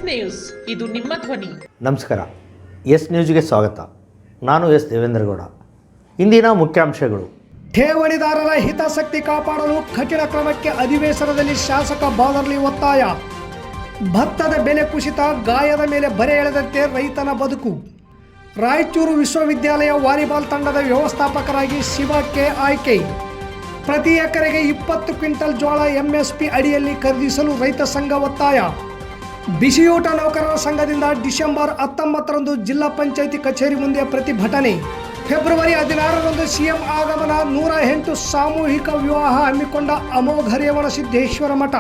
News, ಇದು ನಿಮ್ಮ ಧ್ವನಿ. ನಮಸ್ಕಾರ. ಎಸ್ ನ್ಯೂಸ್ಗೆ ಸ್ವಾಗತ. ನಾನು ಎಸ್ ದೇವೇಂದ್ರಗೌಡ. ಇಂದಿನ ಮುಖ್ಯಾಂಶಗಳು. ಠೇವಣಿದಾರರ ಹಿತಾಸಕ್ತಿ ಕಾಪಾಡಲು ಕಠಿಣ ಕ್ರಮಕ್ಕೆ ಅಧಿವೇಶನದಲ್ಲಿ ಶಾಸಕ ಬಾದರ್ಲಿ ಒತ್ತಾಯ. ಭತ್ತದ ಬೆಲೆ ಕುಸಿತ, ಗಾಯದ ಮೇಲೆ ಬರೆ ಎಳೆದಂತೆ ರೈತನ ಬದುಕು. ರಾಯಚೂರು ವಿಶ್ವವಿದ್ಯಾಲಯ ವಾಲಿಬಾಲ್ ತಂಡದ ವ್ಯವಸ್ಥಾಪಕರಾಗಿ ಶಿವ ಕೆ ಆಯ್ಕೆ. ಪ್ರತಿ ಎಕರೆಗೆ 20 ಕ್ವಿಂಟಲ್ ಜೋಳ ಎಂಎಸ್ಪಿ ಅಡಿಯಲ್ಲಿ ಖರೀದಿಸಲು ರೈತ ಸಂಘ ಒತ್ತಾಯ. ಬಿಸಿಯೂಟ ನೌಕರರ ಸಂಘದಿಂದ ಡಿಸೆಂಬರ್ 19ರಂದು ಜಿಲ್ಲಾ ಪಂಚಾಯಿತಿ ಕಚೇರಿ ಮುಂದೆ ಪ್ರತಿಭಟನೆ. ಫೆಬ್ರವರಿ 16ರಂದು ಸಿಎಂ ಆಗಮನ. 108 ಸಾಮೂಹಿಕ ವಿವಾಹ ಹಮ್ಮಿಕೊಂಡ ಅಮೋಘ ರೇವಣಸಿದ್ದೇಶ್ವರ ಮಠ.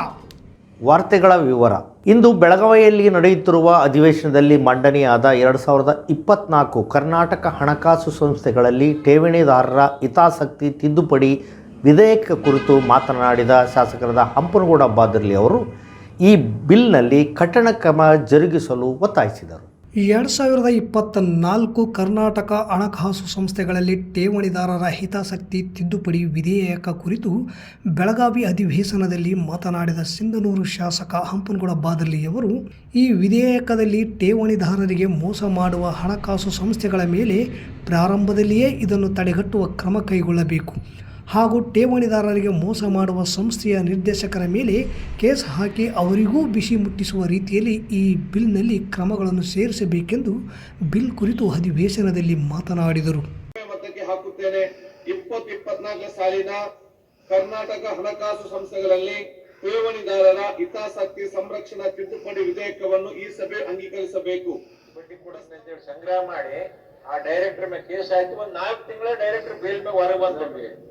ವಾರ್ತೆಗಳ ವಿವರ. ಇಂದು ಬೆಳಗಾವಿಯಲ್ಲಿ ನಡೆಯುತ್ತಿರುವ ಅಧಿವೇಶನದಲ್ಲಿ ಮಂಡನೆಯಾದ 2024 ಕರ್ನಾಟಕ ಹಣಕಾಸು ಸಂಸ್ಥೆಗಳಲ್ಲಿ ಠೇವಣಿದಾರರ ಹಿತಾಸಕ್ತಿ ತಿದ್ದುಪಡಿ ವಿಧೇಯಕ ಕುರಿತು ಮಾತನಾಡಿದ ಶಾಸಕರಾದ ಹಂಪನಗೌಡ ಬಾದರ್ಲಿ ಅವರು ಈ ಬಿಲ್ನಲ್ಲಿ ಕಠಿಣ ಕ್ರಮ ಜರುಗಿಸಲು ಒತ್ತಾಯಿಸಿದರು. 2024 ಕರ್ನಾಟಕ ಹಣಕಾಸು ಸಂಸ್ಥೆಗಳಲ್ಲಿ ಠೇವಣಿದಾರರ ಹಿತಾಸಕ್ತಿ ತಿದ್ದುಪಡಿ ವಿಧೇಯಕ ಕುರಿತು ಬೆಳಗಾವಿ ಅಧಿವೇಶನದಲ್ಲಿ ಮಾತನಾಡಿದ ಸಿಂಧನೂರು ಶಾಸಕ ಹಂಪನಗೌಡ ಬಾದರ್ಲಿಯವರು ಈ ವಿಧೇಯಕದಲ್ಲಿ ಠೇವಣಿದಾರರಿಗೆ ಮೋಸ ಮಾಡುವ ಹಣಕಾಸು ಸಂಸ್ಥೆಗಳ ಮೇಲೆ ಪ್ರಾರಂಭದಲ್ಲಿಯೇ ಇದನ್ನು ತಡೆಗಟ್ಟುವ ಕ್ರಮ ಕೈಗೊಳ್ಳಬೇಕು ಹಾಗೂ ಠೇವಣಿದಾರರಿಗೆ ಮೋಸ ಮಾಡುವ ಸಂಸ್ಥೆಯ ನಿರ್ದೇಶಕರ ಮೇಲೆ ಕೇಸ್ ಹಾಕಿ ಅವರಿಗೂ ಬಿಸಿ ಮುಟ್ಟಿಸುವ ರೀತಿಯಲ್ಲಿ ಈ ಬಿಲ್ನಲ್ಲಿ ಕ್ರಮಗಳನ್ನು ಸೇರಿಸಬೇಕೆಂದು ಬಿಲ್ ಕುರಿತು ಅಧಿವೇಶನದಲ್ಲಿ ಮಾತನಾಡಿದರು. ಹಾಕುತ್ತೇನೆ. 2024 ಸಾಲಿನ ಕರ್ನಾಟಕ ಹಣಕಾಸು ಸಂಸ್ಥೆಗಳಲ್ಲಿ ಠೇವಣಿದಾರರ ಹಿತಾಸಕ್ತಿ ಸಂರಕ್ಷಣಾ ತಿದ್ದುಪಡಿ ವಿಧೇಯಕವನ್ನು ಈ ಸಭೆ ಅಂಗೀಕರಿಸಬೇಕು. ಬಡ್ಡಿ ಕೂಡ ಸಂಗ್ರಹ ಮಾಡಿ ಆ ಡೈರೆಕ್ಟರ್ ಮೇಲೆ ಕೇಸ್ ಆಯ್ತು. 4 ತಿಂಗಳ ಡೈರೆಕ್ಟರ್ ಬೇಲ್ ಮೇಲೆ ಹೊರಗೆ ಬಂದ್ಬಿಟ್ಟು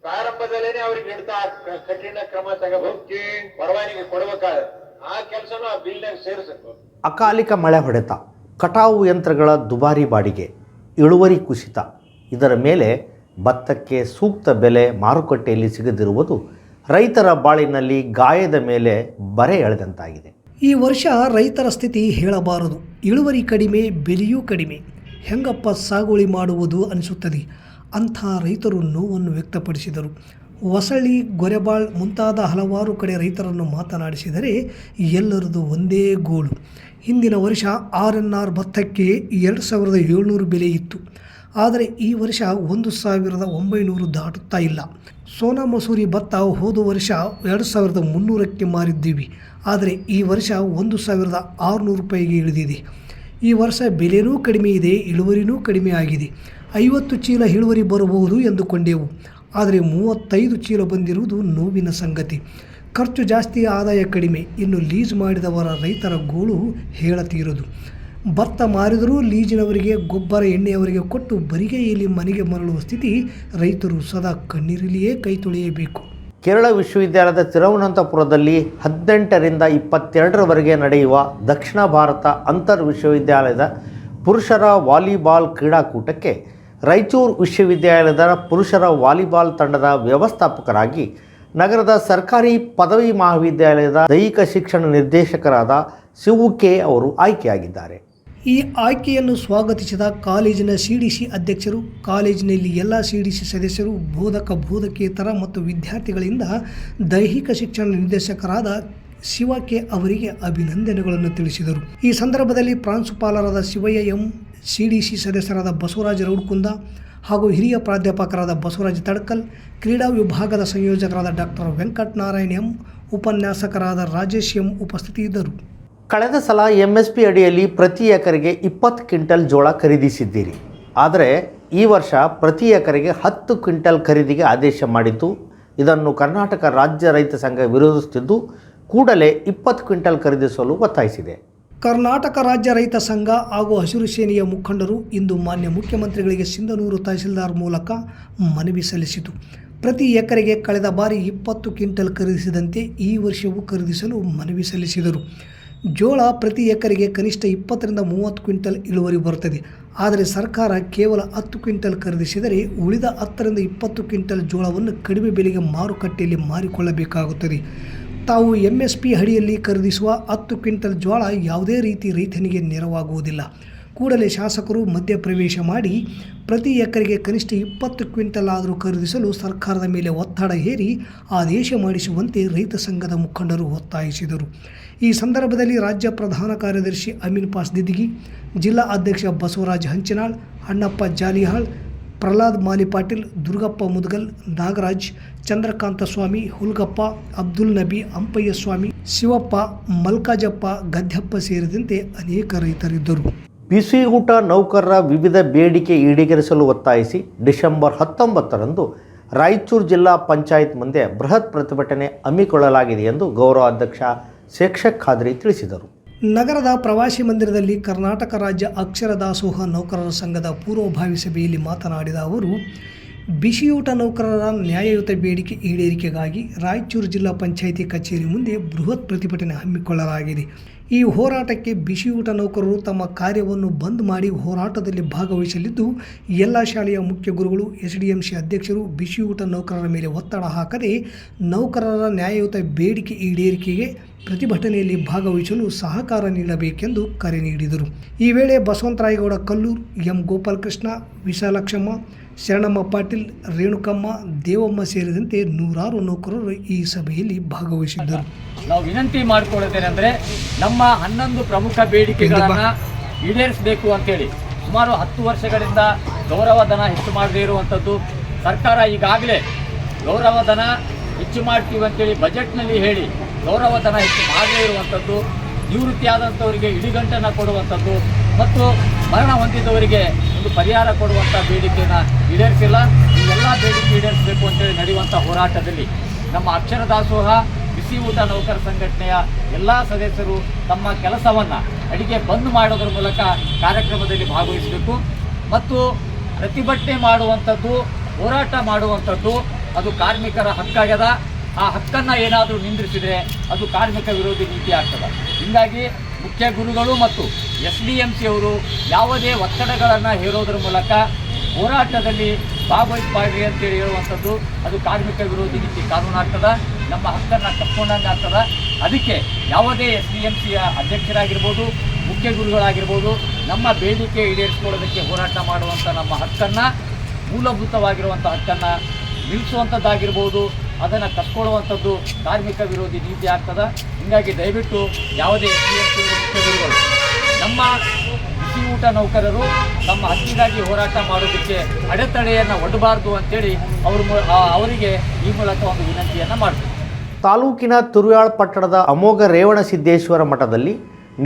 ಪ್ರಾರಂಭದಲ್ಲೇನೆ ಅವ್ರಿಗೆ ಹಿಡ್ತಾ ಕಠಿಣ ಕ್ರಮ ತಗೋಬೇಕು, ಪರವಾನಗಿ ಕೊಡಬೇಕಾದ ಆ ಕೆಲಸನೂ ಆ ಬಿಲ್ನಾಗ ಸೇರಿಸಬೇಕು. ಅಕಾಲಿಕ ಮಳೆ ಹೊಡೆತ, ಕಟಾವು ಯಂತ್ರಗಳ ದುಬಾರಿ ಬಾಡಿಗೆ, ಇಳುವರಿ ಕುಸಿತ, ಇದರ ಮೇಲೆ ಭತ್ತಕ್ಕೆ ಸೂಕ್ತ ಬೆಲೆ ಮಾರುಕಟ್ಟೆಯಲ್ಲಿ ಸಿಗದಿರುವುದು ರೈತರ ಬಾಳಿನಲ್ಲಿ ಗಾಯದ ಮೇಲೆ ಬರೆ ಎಳೆದಂತಾಗಿದೆ. ಈ ವರ್ಷ ರೈತರ ಸ್ಥಿತಿ ಹೇಳಬಾರದು. ಇಳುವರಿ ಕಡಿಮೆ, ಬೆಲೆಯೂ ಕಡಿಮೆ. ಹೆಂಗಪ್ಪ ಸಾಗುವಳಿ ಮಾಡುವುದು ಅನಿಸುತ್ತದೆ. ಅಂಥ ರೈತರು ನೋವನ್ನು ವ್ಯಕ್ತಪಡಿಸಿದರು. ಹೊಸಳ್ಳಿ, ಗೊರೆಬಾಳ್ ಮುಂತಾದ ಹಲವಾರು ಕಡೆ ರೈತರನ್ನು ಮಾತನಾಡಿಸಿದರೆ ಎಲ್ಲರದು ಒಂದೇ ಗೋಳು. ಹಿಂದಿನ ವರ್ಷ RNR ಭತ್ತಕ್ಕೆ 2700 ಬೆಲೆ ಇತ್ತು. ಆದರೆ ಈ ವರ್ಷ 1900 ದಾಟುತ್ತಾ ಇಲ್ಲ. ಸೋನಾ ಮಸೂರಿ ಭತ್ತ ಹೋದ ವರ್ಷ 2300ಕ್ಕೆ ಮಾರಿದ್ದೀವಿ. ಆದರೆ ಈ ವರ್ಷ 1600 ರೂಪಾಯಿಗೆ ಇಳಿದಿದೆ. ಈ ವರ್ಷ ಬೆಲೆನೂ ಕಡಿಮೆ ಇದೆ, ಇಳುವರಿನೂ ಕಡಿಮೆ ಆಗಿದೆ. 50 ಚೀಲ ಇಳುವರಿ ಬರಬಹುದು ಎಂದುಕೊಂಡೆವು. ಆದರೆ 35 ಚೀಲ ಬಂದಿರುವುದು ನೋವಿನ ಸಂಗತಿ. ಖರ್ಚು ಜಾಸ್ತಿ, ಆದಾಯ ಕಡಿಮೆ. ಇನ್ನು ಲೀಸ್ ಮಾಡಿದವರ ರೈತರ ಗೋಳು ಹೇಳತೀರದು. ಭತ್ತ ಮಾರಿದರೂ ಲೀಜಿನವರಿಗೆ, ಗೊಬ್ಬರ ಎಣ್ಣೆಯವರಿಗೆ ಕೊಟ್ಟು ಬರಿಗೈಯಲ್ಲಿ ಮನೆಗೆ ಮರಳುವ ಸ್ಥಿತಿ. ರೈತರು ಸದಾ ಕಣ್ಣೀರಲ್ಲಿಯೇ ಕೈ ತೊಳೆಯಬೇಕು. ಕೇರಳ ವಿಶ್ವವಿದ್ಯಾಲಯದ ತಿರುವನಂತಪುರದಲ್ಲಿ 18ರಿಂದ 22ರವರೆಗೆ ನಡೆಯುವ ದಕ್ಷಿಣ ಭಾರತ ಅಂತರ್ ವಿಶ್ವವಿದ್ಯಾಲಯದ ಪುರುಷರ ವಾಲಿಬಾಲ್ ಕ್ರೀಡಾಕೂಟಕ್ಕೆ ರಾಯಚೂರು ವಿಶ್ವವಿದ್ಯಾಲಯದ ಪುರುಷರ ವಾಲಿಬಾಲ್ ತಂಡದ ವ್ಯವಸ್ಥಾಪಕರಾಗಿ ನಗರದ ಸರ್ಕಾರಿ ಪದವಿ ಮಹಾವಿದ್ಯಾಲಯದ ದೈಹಿಕ ಶಿಕ್ಷಣ ನಿರ್ದೇಶಕರಾದ ಶಿವು ಕೆ ಅವರು ಆಯ್ಕೆಯಾಗಿದ್ದಾರೆ. ಈ ಆಯ್ಕೆಯನ್ನು ಸ್ವಾಗತಿಸಿದ ಕಾಲೇಜಿನ CDC ಅಧ್ಯಕ್ಷರು, ಕಾಲೇಜಿನಲ್ಲಿ ಎಲ್ಲ CDC ಸದಸ್ಯರು, ಬೋಧಕೇತರ ಮತ್ತು ವಿದ್ಯಾರ್ಥಿಗಳಿಂದ ದೈಹಿಕ ಶಿಕ್ಷಣ ನಿರ್ದೇಶಕರಾದ ಶಿವ ಕೆ ಅವರಿಗೆ ಅಭಿನಂದನೆಗಳನ್ನು ತಿಳಿಸಿದರು. ಈ ಸಂದರ್ಭದಲ್ಲಿ ಪ್ರಾಂಶುಪಾಲರಾದ ಶಿವಯ್ಯ ಎಂ, CDC ಸದಸ್ಯರಾದ ಬಸವರಾಜ ರೌಡ್ಕುಂದ ಹಾಗೂ ಹಿರಿಯ ಪ್ರಾಧ್ಯಾಪಕರಾದ ಬಸವರಾಜ ತಡ್ಕಲ್, ಕ್ರೀಡಾ ವಿಭಾಗದ ಸಂಯೋಜಕರಾದ ಡಾಕ್ಟರ್ ವೆಂಕಟನಾರಾಯಣ ಎಂ, ಉಪನ್ಯಾಸಕರಾದ ರಾಜೇಶ್ ಎಂ ಉಪಸ್ಥಿತಿಯಿದ್ದರು. ಕಳೆದ ಸಲ MSP ಅಡಿಯಲ್ಲಿ ಪ್ರತಿ ಎಕರೆಗೆ 20 ಕ್ವಿಂಟಲ್ ಜೋಳ ಖರೀದಿಸಿದ್ದೀರಿ. ಆದರೆ ಈ ವರ್ಷ ಪ್ರತಿ ಎಕರೆಗೆ 10 ಕ್ವಿಂಟಲ್ ಖರೀದಿಗೆ ಆದೇಶ ಮಾಡಿದ್ದು, ಇದನ್ನು ಕರ್ನಾಟಕ ರಾಜ್ಯ ರೈತ ಸಂಘ ವಿರೋಧಿಸುತ್ತಿದ್ದು ಕೂಡಲೇ 20 ಕ್ವಿಂಟಲ್ ಖರೀದಿಸಲು ಒತ್ತಾಯಿಸಿದೆ. ಕರ್ನಾಟಕ ರಾಜ್ಯ ರೈತ ಸಂಘ ಹಾಗೂ ಹಸಿರು ಸೇನೆಯ ಮುಖಂಡರು ಇಂದು ಮಾನ್ಯ ಮುಖ್ಯಮಂತ್ರಿಗಳಿಗೆ ಸಿಂಧನೂರು ತಹಸೀಲ್ದಾರ್ ಮೂಲಕ ಮನವಿ ಸಲ್ಲಿಸಿತು. ಪ್ರತಿ ಎಕರೆಗೆ ಕಳೆದ ಬಾರಿ 20 ಕ್ವಿಂಟಲ್ ಖರೀದಿಸಿದಂತೆ ಈ ವರ್ಷವೂ ಖರೀದಿಸಲು ಮನವಿ ಸಲ್ಲಿಸಿದರು. ಜೋಳ ಪ್ರತಿ ಎಕರೆಗೆ ಕನಿಷ್ಠ 20ರಿಂದ 30 ಕ್ವಿಂಟಲ್ ಇಳುವರಿ ಬರುತ್ತದೆ. ಆದರೆ ಸರ್ಕಾರ ಕೇವಲ 10 ಕ್ವಿಂಟಲ್ ಖರೀದಿಸಿದರೆ ಉಳಿದ 10ರಿಂದ 20 ಕ್ವಿಂಟಲ್ ಜೋಳವನ್ನು ಕಡಿಮೆ ಬೆಲೆಗೆ ಮಾರುಕಟ್ಟೆಯಲ್ಲಿ ಮಾರಿಕೊಳ್ಳಬೇಕಾಗುತ್ತದೆ. ತಾವು MSP ಅಡಿಯಲ್ಲಿ ಖರೀದಿಸುವ 10 ಕ್ವಿಂಟಲ್ ಜೋಳ ಯಾವುದೇ ರೀತಿ ರೈತನಿಗೆ ನೆರವಾಗುವುದಿಲ್ಲ. ಕೂಡಲೇ ಶಾಸಕರು ಮಧ್ಯಪ್ರವೇಶ ಮಾಡಿ ಪ್ರತಿ ಎಕರೆಗೆ ಕನಿಷ್ಠ 20 ಕ್ವಿಂಟಲ್ ಆದರೂ ಖರೀದಿಸಲು ಸರ್ಕಾರದ ಮೇಲೆ ಒತ್ತಡ ಹೇರಿ ಆದೇಶ ಮಾಡಿಸುವಂತೆ ರೈತ ಸಂಘದ ಮುಖಂಡರು ಒತ್ತಾಯಿಸಿದರು. ಈ ಸಂದರ್ಭದಲ್ಲಿ ರಾಜ್ಯ ಪ್ರಧಾನ ಕಾರ್ಯದರ್ಶಿ ಅಮೀನ್ ಪಾಸ್ ದಿದ್ದಿಗಿ, ಜಿಲ್ಲಾ ಅಧ್ಯಕ್ಷ ಬಸವರಾಜ್ ಹಂಚಿನಾಳ್, ಅಣ್ಣಪ್ಪ ಜಾಲಿಹಾಳ್, ಪ್ರಹ್ಲಾದ್ ಮಾಲಿಪಾಟೀಲ್, ದುರ್ಗಪ್ಪ ಮುದ್ಗಲ್, ನಾಗರಾಜ್, ಚಂದ್ರಕಾಂತ ಸ್ವಾಮಿ, ಹುಲ್ಗಪ್ಪ, ಅಬ್ದುಲ್ ನಬಿ, ಅಂಪಯ್ಯ ಸ್ವಾಮಿ, ಶಿವಪ್ಪ, ಮಲ್ಕಾಜಪ್ಪ, ಗದ್ದೆಪ್ಪ ಸೇರಿದಂತೆ ಅನೇಕ ರೈತರಿದ್ದರು. ಬಿಸಿ ಊಟ ನೌಕರರ ವಿವಿಧ ಬೇಡಿಕೆ ಈಡೇರಿಸಲು ಒತ್ತಾಯಿಸಿ ಡಿಸೆಂಬರ್ 19ರಂದು ರಾಯಚೂರು ಜಿಲ್ಲಾ ಪಂಚಾಯತ್ ಮುಂದೆ ಬೃಹತ್ ಪ್ರತಿಭಟನೆ ಹಮ್ಮಿಕೊಳ್ಳಲಾಗಿದೆ ಎಂದು ಗೌರವ ಅಧ್ಯಕ್ಷ ಶೇಖ್ ಖಾದ್ರಿ ತಿಳಿಸಿದರು. ನಗರದ ಪ್ರವಾಸಿ ಮಂದಿರದಲ್ಲಿ ಕರ್ನಾಟಕ ರಾಜ್ಯ ಅಕ್ಷರ ದಾಸೋಹ ನೌಕರರ ಸಂಘದ ಪೂರ್ವಭಾವಿ ಸಭೆಯಲ್ಲಿ ಮಾತನಾಡಿದ ಅವರು, ಬಿಸಿಯೂಟ ನೌಕರರ ನ್ಯಾಯಯುತ ಬೇಡಿಕೆ ಈಡೇರಿಕೆಗಾಗಿ ರಾಯಚೂರು ಜಿಲ್ಲಾ ಪಂಚಾಯಿತಿ ಕಚೇರಿ ಮುಂದೆ ಬೃಹತ್ ಪ್ರತಿಭಟನೆ ಹಮ್ಮಿಕೊಳ್ಳಲಾಗಿದೆ. ಈ ಹೋರಾಟಕ್ಕೆ ಬಿಸಿಯೂಟ ನೌಕರರು ತಮ್ಮ ಕಾರ್ಯವನ್ನು ಬಂದ್ ಮಾಡಿ ಹೋರಾಟದಲ್ಲಿ ಭಾಗವಹಿಸಲಿದ್ದು, ಎಲ್ಲ ಶಾಲೆಯ ಮುಖ್ಯ ಗುರುಗಳು, SDMC ಅಧ್ಯಕ್ಷರು ಬಿಸಿಯೂಟ ನೌಕರರ ಮೇಲೆ ಒತ್ತಡ ಹಾಕದೆ ನೌಕರರ ನ್ಯಾಯಯುತ ಬೇಡಿಕೆ ಈಡೇರಿಕೆಗೆ ಪ್ರತಿಭಟನೆಯಲ್ಲಿ ಭಾಗವಹಿಸಲು ಸಹಕಾರ ನೀಡಬೇಕೆಂದು ಕರೆ ನೀಡಿದರು. ಈ ವೇಳೆ ಬಸವಂತರಾಯಗೌಡ ಕಲ್ಲೂರ್, ಎಂ ಗೋಪಾಲಕೃಷ್ಣ, ವಿಶಾಲಕ್ಷಮ್ಮ, ಶರಣಮ್ಮ ಪಾಟೀಲ್, ರೇಣುಕಮ್ಮ, ದೇವಮ್ಮ ಸೇರಿದಂತೆ ನೂರಾರು ನೌಕರರು ಈ ಸಭೆಯಲ್ಲಿ ಭಾಗವಹಿಸಿದ್ದರು. ನಾವು ವಿನಂತಿ ಮಾಡಿಕೊಳ್ಳೋದೇನೆಂದರೆ, ನಮ್ಮ 11 ಪ್ರಮುಖ ಬೇಡಿಕೆಗಳನ್ನು ಈಡೇರಿಸಬೇಕು ಅಂತೇಳಿ ಸುಮಾರು 10 ವರ್ಷಗಳಿಂದ ಗೌರವಧನ ಹೆಚ್ಚು ಮಾಡದೇ ಇರುವಂಥದ್ದು. ಸರ್ಕಾರ ಈಗಾಗಲೇ ಗೌರವಧನ ಹೆಚ್ಚು ಮಾಡ್ತೀವಿ ಅಂತೇಳಿ ಬಜೆಟ್ನಲ್ಲಿ ಹೇಳಿ ಗೌರವಧನ ಹೆಚ್ಚು ಮಾಡದೇ ಇರುವಂಥದ್ದು, ನಿವೃತ್ತಿಯಾದಂಥವರಿಗೆ ಇಡಿಗಂಟನ್ನು ಕೊಡುವಂಥದ್ದು ಮತ್ತು ಮರಣ ಹೊಂದಿದವರಿಗೆ ಒಂದು ಪರಿಹಾರ ಕೊಡುವಂಥ ಬೇಡಿಕೆಯನ್ನು ಈಡೇರಿಸಿಲ್ಲ. ಈ ಎಲ್ಲ ಬೇಡಿಕೆ ಈಡೇರಿಸಬೇಕು ಅಂತೇಳಿ ನಡೆಯುವಂಥ ಹೋರಾಟದಲ್ಲಿ ನಮ್ಮ ಅಕ್ಷರ ದಾಸೋಹ ಬಿಸಿ ಊಟ ನೌಕರ ಸಂಘಟನೆಯ ಎಲ್ಲ ಸದಸ್ಯರು ತಮ್ಮ ಕೆಲಸವನ್ನು ಅಡಿಗೆ ಬಂದ್ ಮಾಡೋದ್ರ ಮೂಲಕ ಕಾರ್ಯಕ್ರಮದಲ್ಲಿ ಭಾಗವಹಿಸಬೇಕು ಮತ್ತು ಪ್ರತಿಭಟನೆ ಮಾಡುವಂಥದ್ದು, ಹೋರಾಟ ಮಾಡುವಂಥದ್ದು ಅದು ಕಾರ್ಮಿಕರ ಹಕ್ಕಾಗ್ಯದ. ಆ ಹಕ್ಕನ್ನು ಏನಾದರೂ ನಿಂದಿಸಿದರೆ ಅದು ಕಾರ್ಮಿಕ ವಿರೋಧಿ ನೀತಿ ಆಗ್ತದೆ. ಹೀಗಾಗಿ ಮುಖ್ಯ ಗುರುಗಳು ಮತ್ತು SDMC ಅವರು ಯಾವುದೇ ಒತ್ತಡಗಳನ್ನು ಹೇರೋದ್ರ ಮೂಲಕ ಹೋರಾಟದಲ್ಲಿ ಭಾಗವಹಿಸಬಾರ್ದು ಅಂತೇಳಿ ಹೇಳುವಂಥದ್ದು ಅದು ಕಾರ್ಮಿಕ ವಿರೋಧಿ ನೀತಿ ಕಾನೂನು ಆಗ್ತದೆ. ನಮ್ಮ ಹಕ್ಕನ್ನು ಕಟ್ಕೊಂಡಂಗೆ ಆಗ್ತದೆ. ಅದಕ್ಕೆ ಯಾವುದೇ SDMCಯ ಅಧ್ಯಕ್ಷರಾಗಿರ್ಬೋದು, ಮುಖ್ಯ ಗುರುಗಳಾಗಿರ್ಬೋದು, ನಮ್ಮ ಬೇಡಿಕೆ ಈಡೇರಿಸಿಕೊಳ್ಳೋದಕ್ಕೆ ಹೋರಾಟ ಮಾಡುವಂಥ ನಮ್ಮ ಹಕ್ಕನ್ನು, ಮೂಲಭೂತವಾಗಿರುವಂಥ ಹಕ್ಕನ್ನು ನಿಲ್ಲಿಸುವಂಥದ್ದಾಗಿರ್ಬೋದು, ಅದನ್ನು ಕಸ್ಕೊಳ್ಳುವಂಥದ್ದು ಕಾರ್ಮಿಕ ವಿರೋಧಿ ನೀತಿ ಆಗ್ತದೆ. ಹೀಗಾಗಿ ದಯವಿಟ್ಟು ಯಾವುದೇ SDMC ಮುಖ್ಯ ಗುರುಗಳು ನಮ್ಮ ಬಿಸಿ ಊಟ ನೌಕರರು ನಮ್ಮ ಹಕ್ಕಿಗಾಗಿ ಹೋರಾಟ ಮಾಡೋದಕ್ಕೆ ಅಡೆತಡೆಯನ್ನು ಒಡ್ಡಬಾರ್ದು ಅಂತೇಳಿ ಅವರಿಗೆ ಈ ಮೂಲಕ ಒಂದು ವಿನಂತಿಯನ್ನು ಮಾಡ್ತೀವಿ. ತಾಲೂಕಿನ ತುರ್ಯಾಳ್ ಪಟ್ಟಣದ ಅಮೋಘ ರೇವಣಸಿದ್ದೇಶ್ವರ ಮಠದಲ್ಲಿ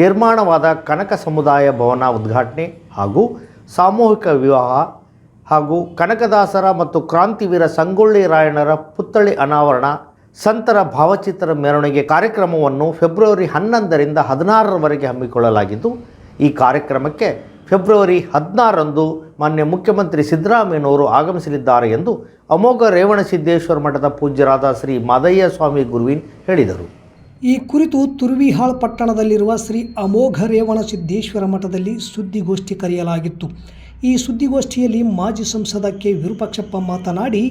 ನಿರ್ಮಾಣವಾದ ಕನಕ ಸಮುದಾಯ ಭವನ ಉದ್ಘಾಟನೆ ಹಾಗೂ ಸಾಮೂಹಿಕ ವಿವಾಹ ಹಾಗೂ ಕನಕದಾಸರ ಮತ್ತು ಕ್ರಾಂತಿವೀರ ಸಂಗೊಳ್ಳಿ ರಾಯಣ್ಣರ ಪುತ್ಥಳಿ ಅನಾವರಣ, ಸಂತರ ಭಾವಚಿತ್ರ ಮೆರವಣಿಗೆ ಕಾರ್ಯಕ್ರಮವನ್ನು ಫೆಬ್ರವರಿ 11ರಿಂದ 16ರವರೆಗೆ ಹಮ್ಮಿಕೊಳ್ಳಲಾಗಿದ್ದು, ಈ ಕಾರ್ಯಕ್ರಮಕ್ಕೆ ಫೆಬ್ರವರಿ 16ರಂದು ಮಾನ್ಯ ಮುಖ್ಯಮಂತ್ರಿ ಸಿದ್ದರಾಮಯ್ಯನವರು ಆಗಮಿಸಲಿದ್ದಾರೆ ಎಂದು ಅಮೋಘ ರೇವಣಸಿದ್ದೇಶ್ವರ ಮಠದ ಪೂಜ್ಯರಾದ ಶ್ರೀ ಮಾದಯ್ಯ ಸ್ವಾಮಿ ಗುರುವಿನ್ ಹೇಳಿದರು. ಈ ಕುರಿತು ತುರ್ವಿಹಾಳ್ ಪಟ್ಟಣದಲ್ಲಿರುವ ಶ್ರೀ ಅಮೋಘ ರೇವಣಸಿದ್ದೇಶ್ವರ ಮಠದಲ್ಲಿ ಸುದ್ದಿಗೋಷ್ಠಿ ಕರೆಯಲಾಗಿತ್ತು. ಈ ಸುದ್ದಿಗೋಷ್ಠಿಯಲ್ಲಿ ಮಾಜಿ ಸಂಸದ ಕೆ ವಿರೂಪಾಕ್ಷಪ್ಪ ಮಾತನಾಡಿ,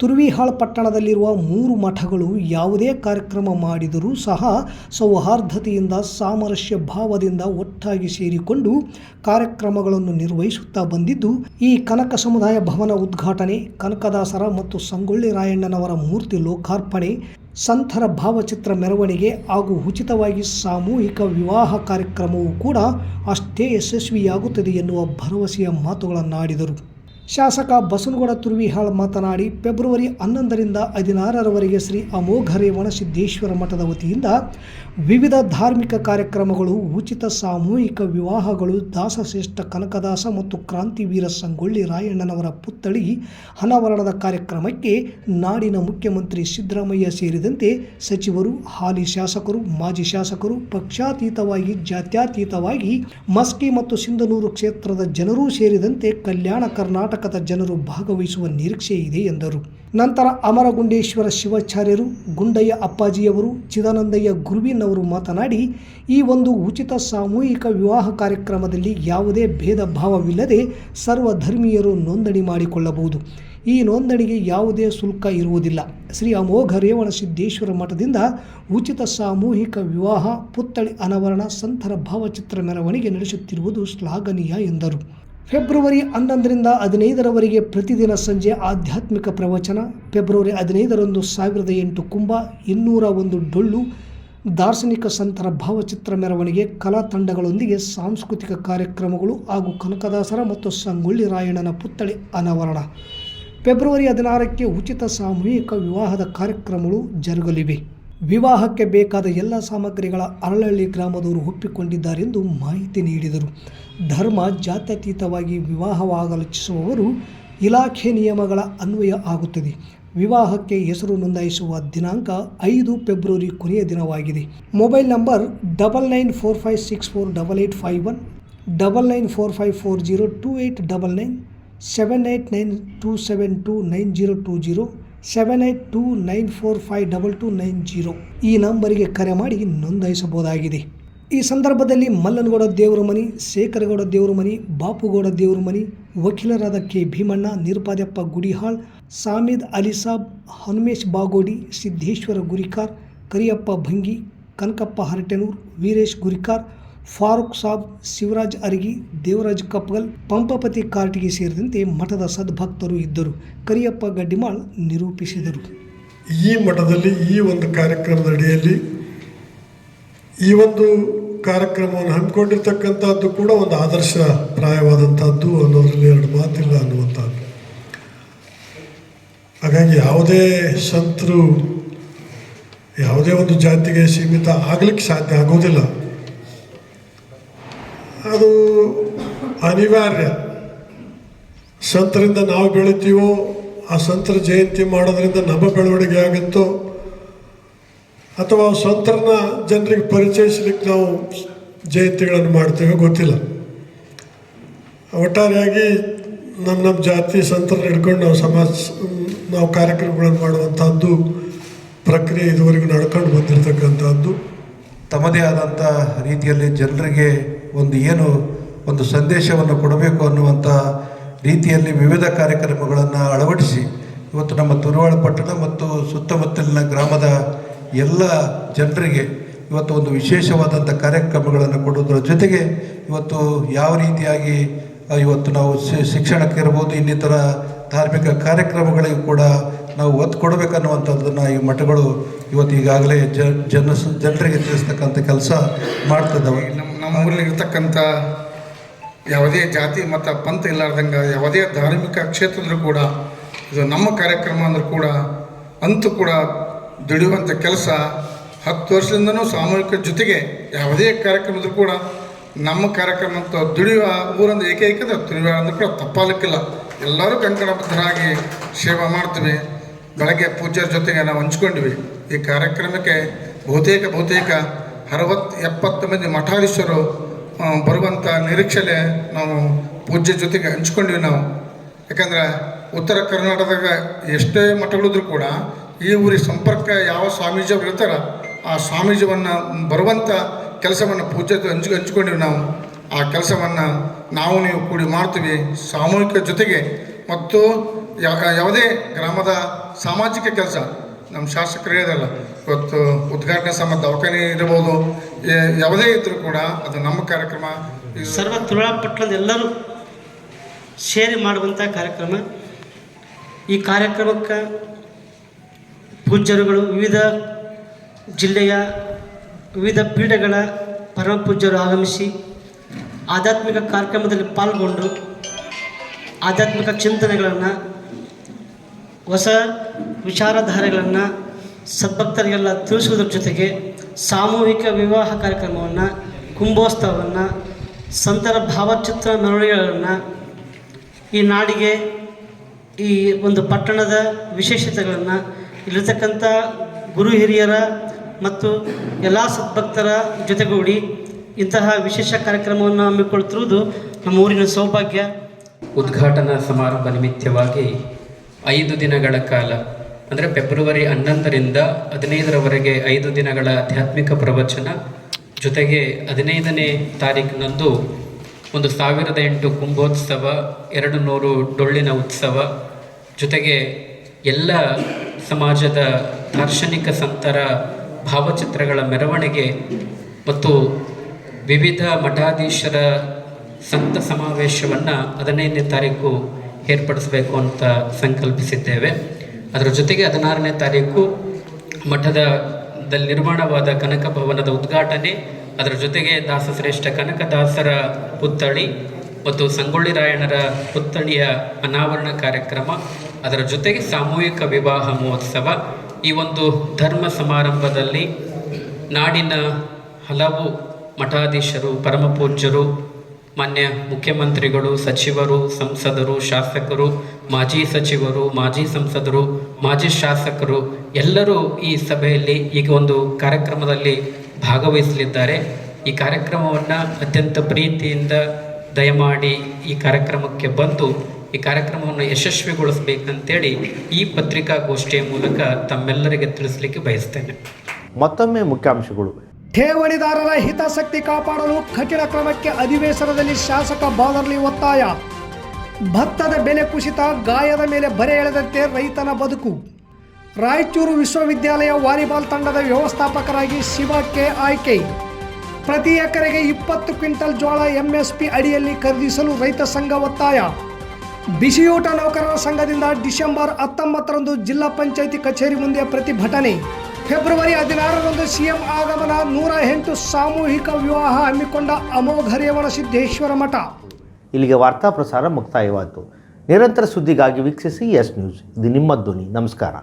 ತುರ್ವಿಹಾಳ್ ಪಟ್ಟಣದಲ್ಲಿರುವ 3 ಮಠಗಳು ಯಾವುದೇ ಕಾರ್ಯಕ್ರಮ ಮಾಡಿದರೂ ಸಹ ಸೌಹಾರ್ದತೆಯಿಂದ, ಸಾಮರಸ್ಯ ಭಾವದಿಂದ ಒಟ್ಟಾಗಿ ಸೇರಿಕೊಂಡು ಕಾರ್ಯಕ್ರಮಗಳನ್ನು ನಿರ್ವಹಿಸುತ್ತಾ ಬಂದಿದ್ದು, ಈ ಕನಕ ಸಮುದಾಯ ಭವನ ಉದ್ಘಾಟನೆ, ಕನಕದಾಸರ ಮತ್ತು ಸಂಗೊಳ್ಳಿ ರಾಯಣ್ಣನವರ ಮೂರ್ತಿ ಲೋಕಾರ್ಪಣೆ, ಸಂತರ ಭಾವಚಿತ್ರ ಮೆರವಣಿಗೆ ಹಾಗೂ ಉಚಿತವಾಗಿ ಸಾಮೂಹಿಕ ವಿವಾಹ ಕಾರ್ಯಕ್ರಮವೂ ಕೂಡ ಅಷ್ಟೇ ಯಶಸ್ವಿಯಾಗುತ್ತದೆ ಎನ್ನುವ ಭರವಸೆಯ ಮಾತುಗಳನ್ನಾಡಿದರು. ಶಾಸಕ ಬಸನಗೌಡ ತುರ್ವಿಹಾಳ್ ಮಾತನಾಡಿ, ಫೆಬ್ರವರಿ 11ರಿಂದ 16ರವರೆಗೆ ಶ್ರೀ ಅಮೋಘ ರೇವಣಸಿದ್ದೇಶ್ವರ ಮಠದ ವತಿಯಿಂದ ವಿವಿಧ ಧಾರ್ಮಿಕ ಕಾರ್ಯಕ್ರಮಗಳು, ಉಚಿತ ಸಾಮೂಹಿಕ ವಿವಾಹಗಳು, ದಾಸಶ್ರೇಷ್ಠ ಕನಕದಾಸ ಮತ್ತು ಕ್ರಾಂತಿವೀರ ಸಂಗೊಳ್ಳಿ ರಾಯಣ್ಣನವರ ಪುತ್ಥಳಿ ಅನಾವರಣದ ಕಾರ್ಯಕ್ರಮಕ್ಕೆ ನಾಡಿನ ಮುಖ್ಯಮಂತ್ರಿ ಸಿದ್ದರಾಮಯ್ಯ ಸೇರಿದಂತೆ ಸಚಿವರು, ಹಾಲಿ ಶಾಸಕರು, ಮಾಜಿ ಶಾಸಕರು, ಪಕ್ಷಾತೀತವಾಗಿ, ಜಾತ್ಯತೀತವಾಗಿ ಮಸ್ಕಿ ಮತ್ತು ಸಿಂಧನೂರು ಕ್ಷೇತ್ರದ ಜನರೂ ಸೇರಿದಂತೆ ಕಲ್ಯಾಣ ಕರ್ನಾಟಕದ ಜನರು ಭಾಗವಹಿಸುವ ನಿರೀಕ್ಷೆ ಇದೆ ಎಂದರು. ನಂತರ ಅಮರಗುಂಡೇಶ್ವರ ಶಿವಾಚಾರ್ಯರು, ಗುಂಡಯ್ಯ ಅಪ್ಪಾಜಿಯವರು, ಚಿದಾನಂದಯ್ಯ ಗುರುವಿನ್ ಅವರು ಮಾತನಾಡಿ, ಈ ಒಂದು ಉಚಿತ ಸಾಮೂಹಿಕ ವಿವಾಹ ಕಾರ್ಯಕ್ರಮದಲ್ಲಿ ಯಾವುದೇ ಭೇದ ಭಾವವಿಲ್ಲದೆ ಸರ್ವಧರ್ಮೀಯರು ನೋಂದಣಿ ಮಾಡಿಕೊಳ್ಳಬಹುದು. ಈ ನೋಂದಣಿಗೆ ಯಾವುದೇ ಶುಲ್ಕ ಇರುವುದಿಲ್ಲ. ಶ್ರೀ ಅಮೋಘ ರೇವಣಸಿದ್ದೇಶ್ವರ ಮಠದಿಂದ ಉಚಿತ ಸಾಮೂಹಿಕ ವಿವಾಹ ಪುತ್ಥಳಿ ಅನಾವರಣ ಸಂತರ ಭಾವಚಿತ್ರ ಮೆರವಣಿಗೆ ನಡೆಸುತ್ತಿರುವುದು ಶ್ಲಾಘನೀಯ ಎಂದರು. ಫೆಬ್ರವರಿ 11ರಿಂದ 15ರವರೆಗೆ ಪ್ರತಿದಿನ ಸಂಜೆ ಆಧ್ಯಾತ್ಮಿಕ ಪ್ರವಚನ. ಫೆಬ್ರವರಿ 15ರಂದು 1008 ಕುಂಭ, 201 ಡೊಳ್ಳು, ದಾರ್ಶನಿಕ ಸಂತರ ಭಾವಚಿತ್ರ ಮೆರವಣಿಗೆ, ಕಲಾ ತಂಡಗಳೊಂದಿಗೆ ಸಾಂಸ್ಕೃತಿಕ ಕಾರ್ಯಕ್ರಮಗಳು ಹಾಗೂ ಕನಕದಾಸರ ಮತ್ತು ಸಂಗೊಳ್ಳಿ ರಾಯಣ್ಣನ ಪುತ್ಥಳಿ ಅನಾವರಣ. ಫೆಬ್ರವರಿ 16ಕ್ಕೆ ಉಚಿತ ಸಾಮೂಹಿಕ ವಿವಾಹದ ಕಾರ್ಯಕ್ರಮಗಳು ಜರುಗಲಿವೆ. ವಿವಾಹಕ್ಕೆ ಬೇಕಾದ ಎಲ್ಲ ಸಾಮಗ್ರಿಗಳ ಅರಳಹಳ್ಳಿ ಗ್ರಾಮದವರು ಒಪ್ಪಿಕೊಂಡಿದ್ದಾರೆಂದು ಮಾಹಿತಿ ನೀಡಿದರು. ಧರ್ಮ ಜಾತ್ಯತೀತವಾಗಿ ವಿವಾಹವಾಗಲಿಚ್ಛಿಸುವವರು ಇಲಾಖೆ ನಿಯಮಗಳ ಅನ್ವಯ ಆಗುತ್ತದೆ. ವಿವಾಹಕ್ಕೆ ಹೆಸರು ನೋಂದಾಯಿಸುವ ದಿನಾಂಕ 5 ಫೆಬ್ರವರಿ ಕೊನೆಯ ದಿನವಾಗಿದೆ. ಮೊಬೈಲ್ ನಂಬರ್ 9945648851, 9945402899, 7892729020, 7829452290 ಈ ನಂಬರಿಗೆ ಕರೆ ಮಾಡಿ ನೋಂದಾಯಿಸಬಹುದಾಗಿದೆ. ಈ ಸಂದರ್ಭದಲ್ಲಿ ಮಲ್ಲನಗೌಡ ದೇವರ ಮನಿ, ಶೇಖರಗೌಡ ದೇವರ ಮನಿ, ಬಾಪುಗೌಡ ದೇವರ ಮನಿ, ವಕೀಲರಾದ ಕೆ ಭೀಮಣ್ಣ, ನಿರ್ಪಾದ್ಯಪ್ಪ ಗುಡಿಹಾಳ್, ಸಾಮೀದ್ ಅಲಿಸಾಬ್, ಹನುಮೇಶ್ ಬಾಗೋಡಿ, ಸಿದ್ದೇಶ್ವರ ಗುರಿಕಾರ್, ಕರಿಯಪ್ಪ ಭಂಗಿ, ಕನಕಪ್ಪ ಹರಟೆನೂರ್, ವೀರೇಶ್ ಗುರಿಕಾರ್, ಫಾರೂಕ್ ಸಾಬ್, ಶಿವರಾಜ್ ಅರಗಿ, ದೇವರಾಜ್ ಕಪ್ಪಗಲ್, ಪಂಪಪತಿ ಕಾರ್ಟಿಗೆ ಸೇರಿದಂತೆ ಮಠದ ಸದ್ಭಕ್ತರು ಇದ್ದರು. ಕರಿಯಪ್ಪ ಗಡ್ಡಿಮಾಳ್ ನಿರೂಪಿಸಿದರು. ಈ ಮಠದಲ್ಲಿ ಈ ಒಂದು ಕಾರ್ಯಕ್ರಮದ ಅಡಿಯಲ್ಲಿ ಈ ಒಂದು ಕಾರ್ಯಕ್ರಮವನ್ನು ಹಮ್ಮಿಕೊಂಡಿರ್ತಕ್ಕಂಥದ್ದು ಕೂಡ ಒಂದು ಆದರ್ಶಪ್ರಾಯವಾದಂಥದ್ದು ಅನ್ನೋದ್ರಲ್ಲಿ ಎರಡು ಮಾತಿಲ್ಲ ಅನ್ನುವಂಥದ್ದು. ಹಾಗಾಗಿ ಯಾವುದೇ ಸಂತರು ಯಾವುದೇ ಒಂದು ಜಾತಿಗೆ ಸೀಮಿತ ಆಗಲಿಕ್ಕೆ ಸಾಧ್ಯ ಆಗೋದಿಲ್ಲ. ಅದು ಅನಿವಾರ್ಯ. ಸಂತರಿಂದ ನಾವು ಬೆಳಿತೀವೋ, ಆ ಸಂತರ ಜಯಂತಿ ಮಾಡೋದ್ರಿಂದ ನಮ್ಮ ಬೆಳವಣಿಗೆ ಆಗುತ್ತೋ, ಅಥವಾ ಸಂತರನ್ನ ಜನರಿಗೆ ಪರಿಚಯಿಸಲಿಕ್ಕೆ ನಾವು ಜಯಂತಿಗಳನ್ನು ಮಾಡ್ತೇವೆ ಗೊತ್ತಿಲ್ಲ. ಒಟ್ಟಾರೆಯಾಗಿ ನಮ್ಮ ಜಾತಿ ಸಂತರನ್ನ ಹಿಡ್ಕೊಂಡು ನಾವು ಕಾರ್ಯಕ್ರಮಗಳನ್ನು ಮಾಡುವಂಥದ್ದು ಪ್ರಕ್ರಿಯೆ ಇದುವರೆಗೂ ನಡ್ಕೊಂಡು ಬಂದಿರತಕ್ಕಂಥದ್ದು. ತಮ್ಮದೇ ಆದಂಥ ರೀತಿಯಲ್ಲಿ ಜನರಿಗೆ ಒಂದು ಸಂದೇಶವನ್ನು ಕೊಡಬೇಕು ಅನ್ನುವಂಥ ರೀತಿಯಲ್ಲಿ ವಿವಿಧ ಕಾರ್ಯಕ್ರಮಗಳನ್ನು ಅಳವಡಿಸಿ ಇವತ್ತು ನಮ್ಮ ತುರುವಾಳ ಪಟ್ಟಣ ಮತ್ತು ಸುತ್ತಮುತ್ತಲಿನ ಗ್ರಾಮದ ಎಲ್ಲ ಜನರಿಗೆ ಇವತ್ತು ಒಂದು ವಿಶೇಷವಾದಂಥ ಕಾರ್ಯಕ್ರಮಗಳನ್ನು ಕೊಡೋದ್ರ ಜೊತೆಗೆ ಇವತ್ತು ಯಾವ ರೀತಿಯಾಗಿ ಇವತ್ತು ನಾವು ಶಿಕ್ಷಣಕ್ಕಿರ್ಬೋದು, ಇನ್ನಿತರ ಧಾರ್ಮಿಕ ಕಾರ್ಯಕ್ರಮಗಳಿಗೂ ಕೂಡ ನಾವು ಒತ್ತು ಕೊಡಬೇಕನ್ನುವಂಥದ್ದನ್ನು ಈ ಮಠಗಳು ಇವತ್ತು ಈಗಾಗಲೇ ಜನರಿಗೆ ತಿಳಿಸ್ತಕ್ಕಂಥ ಕೆಲಸ ಮಾಡ್ತಿದ್ದಾವೆ. ನಮ್ಮ ಊರಲ್ಲಿರ್ತಕ್ಕಂಥ ಯಾವುದೇ ಜಾತಿ ಮತ್ತು ಪಂಥ ಇಲ್ಲಾರ್ದಂಗೆ ಯಾವುದೇ ಧಾರ್ಮಿಕ ಕ್ಷೇತ್ರದಲ್ಲೂ ಕೂಡ ಇದು ನಮ್ಮ ಕಾರ್ಯಕ್ರಮ ಅಂದರೂ ಕೂಡ ಅಂತೂ ಕೂಡ ದುಡಿಯುವಂಥ ಕೆಲಸ 10 ವರ್ಷದಿಂದನೂ ಸಾಮೂಹಿಕ ಜೊತೆಗೆ ಯಾವುದೇ ಕಾರ್ಯಕ್ರಮದರೂ ಕೂಡ ನಮ್ಮ ಕಾರ್ಯಕ್ರಮ ಅಂತ ದುಡಿಯುವ ಊರಂದು ಏಕೈಕದ ತುರಿವ ಅಂದರೂ ಕೂಡ ತಪ್ಪಾಗಲಿಕ್ಕಿಲ್ಲ. ಎಲ್ಲರೂ ಕಂಕಣಬದ್ಧರಾಗಿ ಸೇವೆ ಮಾಡ್ತೀವಿ. ಬೆಳಗ್ಗೆ ಪೂಜ್ಯರ ಜೊತೆಗೆ ನಾವು ಹಂಚ್ಕೊಂಡಿವಿ. ಈ ಕಾರ್ಯಕ್ರಮಕ್ಕೆ ಬಹುತೇಕ 60-70 ಮಂದಿ ಮಠಾಧೀಶರು ಬರುವಂಥ ನಿರೀಕ್ಷೆಲೆ ನಾವು ಪೂಜ್ಯ ಜೊತೆಗೆ ಹಂಚ್ಕೊಂಡಿವಿ ನಾವು. ಯಾಕಂದರೆ ಉತ್ತರ ಕರ್ನಾಟಕದಾಗ ಎಷ್ಟೇ ಮಠಗಳಿದ್ರೂ ಕೂಡ ಈ ಊರಿಗೆ ಸಂಪರ್ಕ ಯಾವ ಸ್ವಾಮೀಜಿಯವರು ಇರ್ತಾರೋ ಆ ಸ್ವಾಮೀಜಿಯನ್ನು ಬರುವಂಥ ಕೆಲಸವನ್ನು ಪೂಜ್ಯ ಹಂಚ್ಕೊಂಡಿವಿ ನಾವು. ಆ ಕೆಲಸವನ್ನು ನೀವು ಕೂಡಿ ಮಾಡ್ತೀವಿ ಸಾಮೂಹಿಕ ಜೊತೆಗೆ. ಮತ್ತು ಯಾವುದೇ ಗ್ರಾಮದ ಸಾಮಾಜಿಕ ಕೆಲಸ ನಮ್ಮ ಶಾಸಕರು ಹೇಳಿದಲ್ಲ, ಇವತ್ತು ಉದ್ಘಾಟನೆ ಸಮ ದವಾಖಾನೆ ಇರ್ಬೋದು, ಯಾವುದೇ ಇದ್ದರೂ ಕೂಡ ಅದು ನಮ್ಮ ಕಾರ್ಯಕ್ರಮ. ಸರ್ವ ತುರುವಾಳ ಪಟ್ಟಣದ ಎಲ್ಲರೂ ಸೇರಿ ಮಾಡುವಂಥ ಕಾರ್ಯಕ್ರಮ. ಈ ಕಾರ್ಯಕ್ರಮಕ್ಕೆ ಪೂಜ್ಯರುಗಳು ವಿವಿಧ ಜಿಲ್ಲೆಯ ವಿವಿಧ ಪೀಠಗಳ ಪರಮ ಪೂಜ್ಯರು ಆಗಮಿಸಿ ಆಧ್ಯಾತ್ಮಿಕ ಕಾರ್ಯಕ್ರಮದಲ್ಲಿ ಪಾಲ್ಗೊಂಡು ಆಧ್ಯಾತ್ಮಿಕ ಚಿಂತನೆಗಳನ್ನು, ಹೊಸ ವಿಚಾರಧಾರೆಗಳನ್ನು ಸದ್ಭಕ್ತರಿಗೆಲ್ಲ ತಿಳಿಸುವುದರ ಜೊತೆಗೆ ಸಾಮೂಹಿಕ ವಿವಾಹ ಕಾರ್ಯಕ್ರಮವನ್ನು, ಕುಂಭೋತ್ಸವವನ್ನು, ಸಂತರ ಭಾವಚಿತ್ರ ಮೆರವಣಿಗೆಗಳನ್ನು, ಈ ನಾಡಿಗೆ ಈ ಒಂದು ಪಟ್ಟಣದ ವಿಶೇಷತೆಗಳನ್ನು, ಇಲ್ಲಿರ್ತಕ್ಕಂಥ ಗುರು ಹಿರಿಯರ ಮತ್ತು ಎಲ್ಲ ಸದ್ಭಕ್ತರ ಜೊತೆಗೂಡಿ ಇಂತಹ ವಿಶೇಷ ಕಾರ್ಯಕ್ರಮವನ್ನು ಹಮ್ಮಿಕೊಳ್ಳುತ್ತಿರುವುದು ನಮ್ಮ ಊರಿನ ಸೌಭಾಗ್ಯ. ಉದ್ಘಾಟನಾ ಸಮಾರಂಭ ನಿಮಿತ್ತವಾಗಿ 5 ದಿನಗಳ ಕಾಲ ಅಂದರೆ ಫೆಬ್ರವರಿ 11ರಿಂದ 15ರವರೆಗೆ 5 ದಿನಗಳ ಆಧ್ಯಾತ್ಮಿಕ ಪ್ರವಚನ, ಜೊತೆಗೆ 15ನೇ ತಾರೀಕಿನಂದು 1008 ಕುಂಭೋತ್ಸವ, 200 ಡೊಳ್ಳಿನ ಉತ್ಸವ, ಜೊತೆಗೆ ಎಲ್ಲ ಸಮಾಜದ ದಾರ್ಶನಿಕ ಸಂತರ ಭಾವಚಿತ್ರಗಳ ಮೆರವಣಿಗೆ ಮತ್ತು ವಿವಿಧ ಮಠಾಧೀಶರ ಸಂತ ಸಮಾವೇಶವನ್ನು 15ನೇ ತಾರೀಕು ಏರ್ಪಡಿಸಬೇಕು ಅಂತ ಸಂಕಲ್ಪಿಸಿದ್ದೇವೆ. ಅದರ ಜೊತೆಗೆ 16ನೇ ತಾರೀಕು ಮಠದಲ್ಲಿ ನಿರ್ಮಾಣವಾದ ಕನಕ ಭವನದ ಉದ್ಘಾಟನೆ, ಅದರ ಜೊತೆಗೆ ದಾಸಶ್ರೇಷ್ಠ ಕನಕದಾಸರ ಪುತ್ಥಳಿ ಮತ್ತು ಸಂಗೊಳ್ಳಿ ರಾಯಣ್ಣರ ಪುತ್ಥಳಿಯ ಅನಾವರಣ ಕಾರ್ಯಕ್ರಮ, ಅದರ ಜೊತೆಗೆ ಸಾಮೂಹಿಕ ವಿವಾಹ ಮಹೋತ್ಸವ. ಈ ಒಂದು ಧರ್ಮ ಸಮಾರಂಭದಲ್ಲಿ ನಾಡಿನ ಹಲವು ಮಠಾಧೀಶರು, ಪರಮಪೂಜ್ಯರು, ಮಾನ್ಯ ಮುಖ್ಯಮಂತ್ರಿಗಳು, ಸಚಿವರು, ಸಂಸದರು, ಶಾಸಕರು, ಮಾಜಿ ಸಚಿವರು, ಮಾಜಿ ಸಂಸದರು, ಮಾಜಿ ಶಾಸಕರು ಎಲ್ಲರೂ ಈ ಸಭೆಯಲ್ಲಿ ಈಗ ಒಂದು ಕಾರ್ಯಕ್ರಮದಲ್ಲಿ ಭಾಗವಹಿಸಲಿದ್ದಾರೆ. ಈ ಕಾರ್ಯಕ್ರಮವನ್ನು ಅತ್ಯಂತ ಪ್ರೀತಿಯಿಂದ ದಯಮಾಡಿ ಈ ಕಾರ್ಯಕ್ರಮಕ್ಕೆ ಬಂದು ಈ ಕಾರ್ಯಕ್ರಮವನ್ನು ಯಶಸ್ವಿಗೊಳಿಸಬೇಕಂತೇಳಿ ಈ ಪತ್ರಿಕಾಗೋಷ್ಠಿಯ ಮೂಲಕ ತಮ್ಮೆಲ್ಲರಿಗೆ ತಿಳಿಸಲಿಕ್ಕೆ ಬಯಸ್ತೇನೆ. ಮತ್ತೊಮ್ಮೆ ಮುಖ್ಯಾಂಶಗಳು. ಠೇವಣಿದಾರರ ಹಿತಾಸಕ್ತಿ ಕಾಪಾಡಲು ಕಠಿಣ ಕ್ರಮಕ್ಕೆ ಅಧಿವೇಶನದಲ್ಲಿ ಶಾಸಕ ಬಾದರ್ಲಿ ಒತ್ತಾಯ. ಭತ್ತದ ಬೆಲೆ ಕುಸಿತ, ಗಾಯದ ಮೇಲೆ ಬರೆ ಎಳೆದಂತೆ ರೈತನ ಬದುಕು. ರಾಯಚೂರು ವಿಶ್ವವಿದ್ಯಾಲಯ ವಾಲಿಬಾಲ್ ತಂಡದ ವ್ಯವಸ್ಥಾಪಕರಾಗಿ ಶಿವಕ್ಕೆ ಆಯ್ಕೆ. ಪ್ರತಿ ಎಕರೆಗೆ 20 ಕ್ವಿಂಟಲ್ ಜೋಳ MSP ಅಡಿಯಲ್ಲಿ ಖರೀದಿಸಲು ರೈತ ಸಂಘ ಒತ್ತಾಯ. ಬಿಸಿಯೂಟ ನೌಕರರ ಸಂಘದಿಂದ ಡಿಸೆಂಬರ್ 19ರಂದು ಜಿಲ್ಲಾ ಪಂಚಾಯಿತಿ ಕಚೇರಿ ಮುಂದೆ ಪ್ರತಿಭಟನೆ. ಫೆಬ್ರವರಿ 16ರಂದು CM ಆಗಮನ. 108 ಸಾಮೂಹಿಕ ವಿವಾಹ ಹಮ್ಮಿಕೊಂಡ ಅಮೋಘ ರೇವಣ ಸಿದ್ದೇಶ್ವರ ಮಠ. ಇಲ್ಲಿಗೆ ವಾರ್ತಾ ಪ್ರಸಾರ ಮುಕ್ತಾಯವಾಯಿತು. ನಿರಂತರ ಸುದ್ದಿಗಾಗಿ ವೀಕ್ಷಿಸಿ ಎಸ್ ನ್ಯೂಸ್. ಇದು ನಿಮ್ಮ ಧ್ವನಿ. ನಮಸ್ಕಾರ.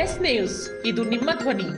ಎಸ್ ನ್ಯೂಸ್, ಇದು ನಿಮ್ಮ ಧ್ವನಿ.